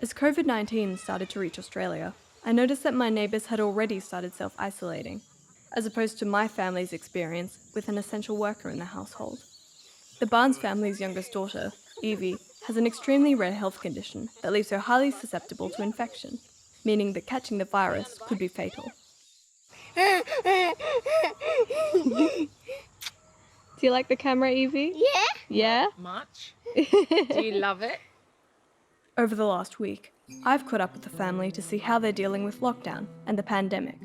As COVID-19 started to reach Australia, I noticed that my neighbours had already started self-isolating, as opposed to my family's experience with an essential worker in the household. The Barnes family's youngest daughter, Evie, has an extremely rare health condition that leaves her highly susceptible to infection, meaning that catching the virus could be fatal. Do you like the camera, Evie? Yeah. Yeah? Much. Do you love it? Over the last week, I've caught up with the family to see how they're dealing with lockdown and the pandemic,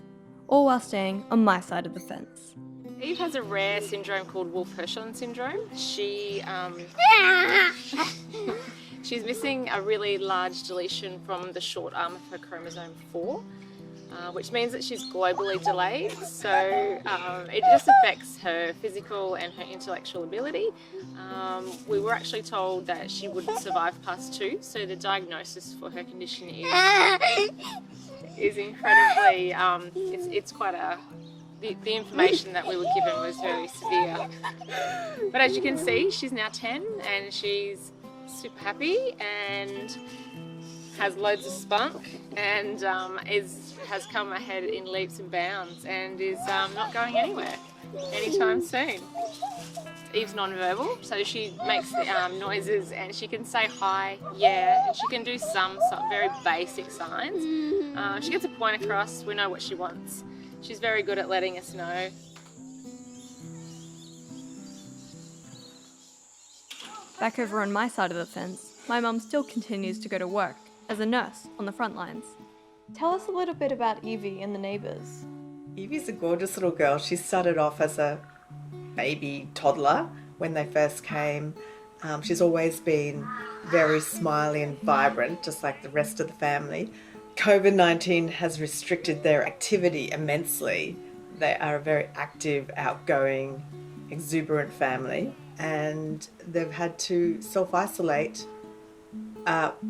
all while staying on my side of the fence. Eve has a rare syndrome called Wolf-Hirschhorn syndrome. She's missing a really large deletion from the short arm of her chromosome 4, which means that she's globally delayed. So it just affects her physical and her intellectual ability. We were actually told that she wouldn't survive past 2, so the diagnosis for her condition is incredibly, it's quite a, the information that we were given was very severe. But as you can see, she's now 10 and she's super happy and has loads of spunk and has come ahead in leaps and bounds and is not going anywhere anytime soon. Eve's non-verbal, so she makes noises and she can say hi, yeah, and she can do some very basic signs. She gets a point across, we know what she wants. She's very good at letting us know. Back over on my side of the fence, my mum still continues to go to work as a nurse on the front lines. Tell us a little bit about Evie and the neighbours. Evie's a gorgeous little girl. She started off as a baby toddler when they first came. She's always been very smiley and vibrant, just like the rest of the family. COVID-19 has restricted their activity immensely. They are a very active, outgoing, exuberant family, and they've had to self-isolate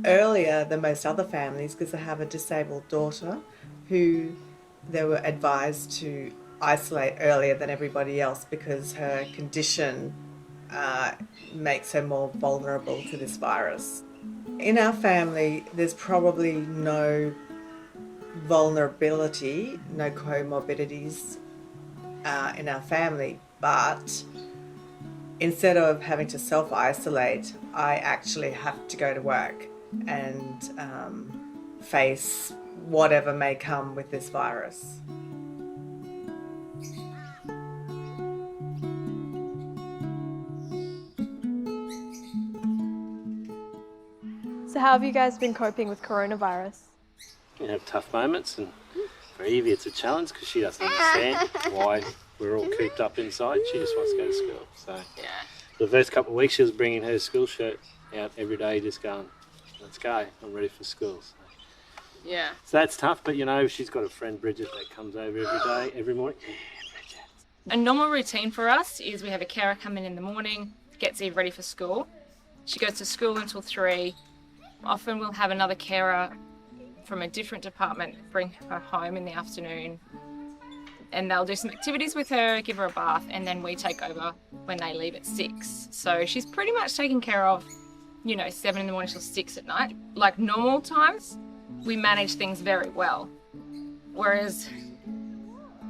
earlier than most other families because they have a disabled daughter who they were advised to isolate earlier than everybody else because her condition makes her more vulnerable to this virus. In our family, there's probably no vulnerability, no comorbidities in our family, but instead of having to self-isolate, I actually have to go to work and face whatever may come with this virus. So how have you guys been coping with coronavirus? You have tough moments, and for Evie it's a challenge because she doesn't understand why we're all cooped up inside. She just wants to go to school. So Yeah. the first couple of weeks she was bringing her school shirt out every day, just going, let's go, I'm ready for school. Yeah. So that's tough, but you know, she's got a friend Bridget that comes over every day, every morning. Yeah, Bridget. A normal routine for us is we have a carer come in the morning, gets Eve ready for school. She goes to school until 3. Often we'll have another carer from a different department bring her home in the afternoon, and they'll do some activities with her, give her a bath, and then we take over when they leave at 6. So she's pretty much taken care of, 7 in the morning till 6 at night. Like normal times, we manage things very well. Whereas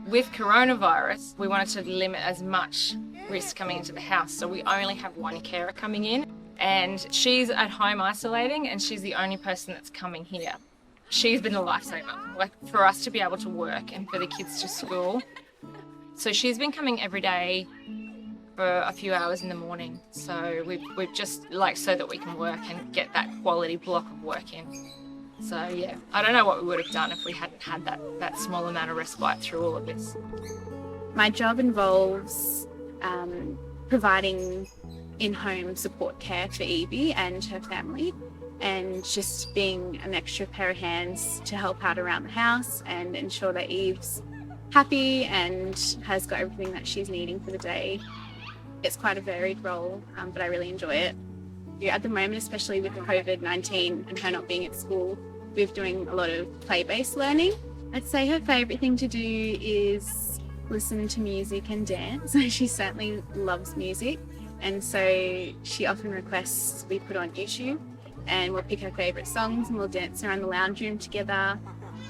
with coronavirus, we wanted to limit as much risk coming into the house. So we only have one carer coming in, and she's at home isolating, and she's the only person that's coming here. She's been a lifesaver, like for us to be able to work and for the kids to school. So she's been coming every day for a few hours in the morning. So we've just so that we can work and get that quality block of work in. So yeah, I don't know what we would have done if we hadn't had that small amount of respite through all of this. My job involves providing in-home support care for Evie and her family, and just being an extra pair of hands to help out around the house and ensure that Eve's happy and has got everything that she's needing for the day. It's quite a varied role, but I really enjoy it. At the moment, especially with COVID-19 and her not being at school, we're doing a lot of play-based learning. I'd say her favourite thing to do is listen to music and dance. She certainly loves music, and so she often requests we put on YouTube. and we'll pick her favourite songs and we'll dance around the lounge room together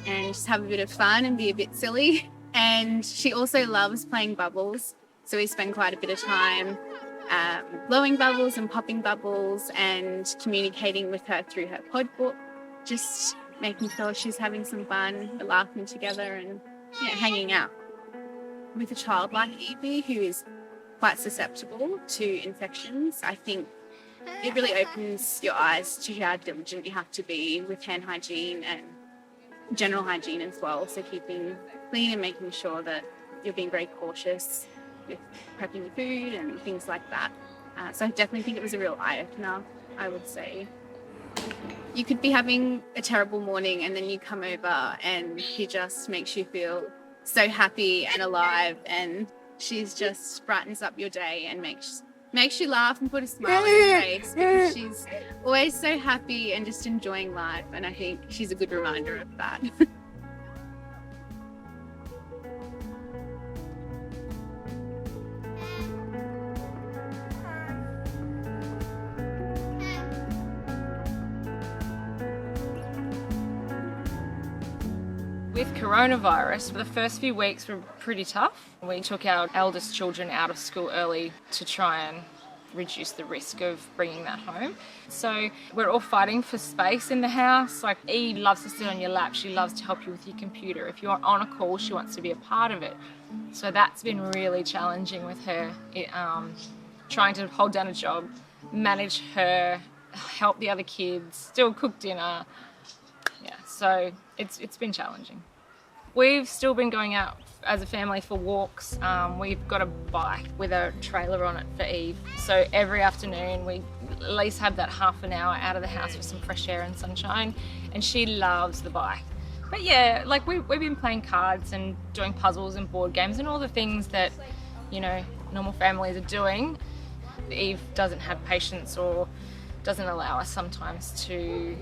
and just have a bit of fun and be a bit silly. And she also loves playing bubbles, so we spend quite a bit of time blowing bubbles and popping bubbles and communicating with her through her pod book, just making sure she's having some fun, laughing together and hanging out. With a child like Evie, who is quite susceptible to infections, I think it really opens your eyes to how diligent you have to be with hand hygiene and general hygiene as well. So keeping clean and making sure that you're being very cautious with prepping the food and things like that. So I definitely think it was a real eye-opener, I would say. You could be having a terrible morning and then you come over and he just makes you feel so happy and alive, and she's just brightens up your day and makes you laugh and put a smile on your face, because she's always so happy and just enjoying life, and I think she's a good reminder of that. With coronavirus, the first few weeks were pretty tough. We took our eldest children out of school early to try and reduce the risk of bringing that home. So we're all fighting for space in the house. Like, Eve loves to sit on your lap. She loves to help you with your computer. If you're on a call, she wants to be a part of it. So that's been really challenging with her, trying to hold down a job, manage her, help the other kids, still cook dinner. Yeah, so it's been challenging. We've still been going out as a family for walks. We've got a bike with a trailer on it for Eve. So every afternoon we at least have that half an hour out of the house for some fresh air and sunshine, and she loves the bike. But yeah, like we've been playing cards and doing puzzles and board games and all the things that, normal families are doing. Eve doesn't have patience or doesn't allow us sometimes to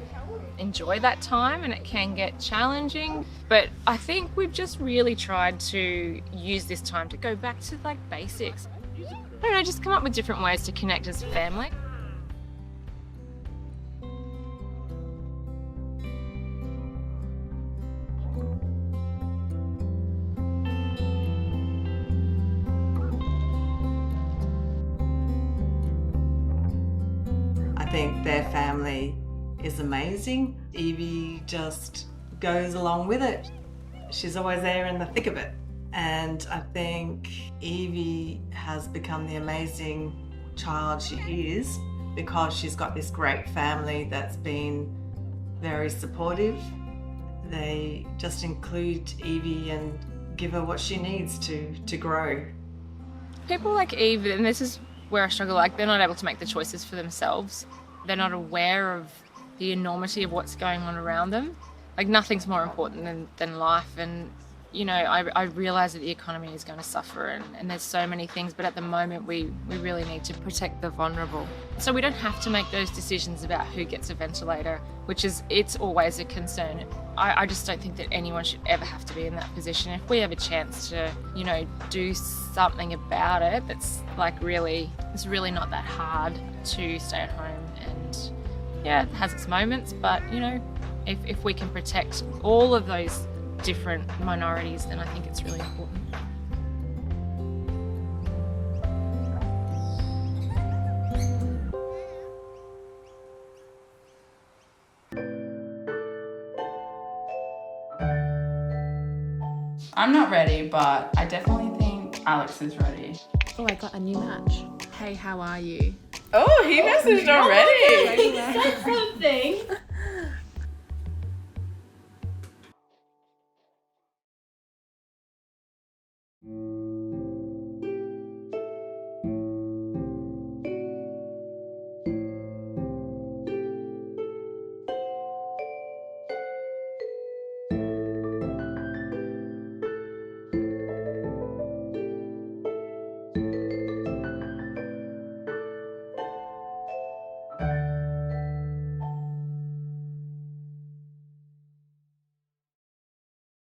enjoy that time, and it can get challenging. But I think we've just really tried to use this time to go back to like basics. I don't know, just come up with different ways to connect as a family. I think their family is amazing. Evie just goes along with it. She's always there in the thick of it. And I think Evie has become the amazing child she is because she's got this great family that's been very supportive. They just include Evie and give her what she needs to grow. People like Eve, and this is where I struggle, like they're not able to make the choices for themselves. They're not aware of the enormity of what's going on around them. Like nothing's more important than life, and I realise that the economy is going to suffer and there's so many things, but at the moment we really need to protect the vulnerable. So we don't have to make those decisions about who gets a ventilator, it's always a concern. I just don't think that anyone should ever have to be in that position. If we have a chance to, do something about it, it's really not that hard to stay at home. And yeah, it has its moments, but if we can protect all of those different minorities, then I think it's really important. I'm not ready, but I definitely think Alex is ready. Oh, I got a new match. Hey, how are you? Oh, he messaged already. He said something.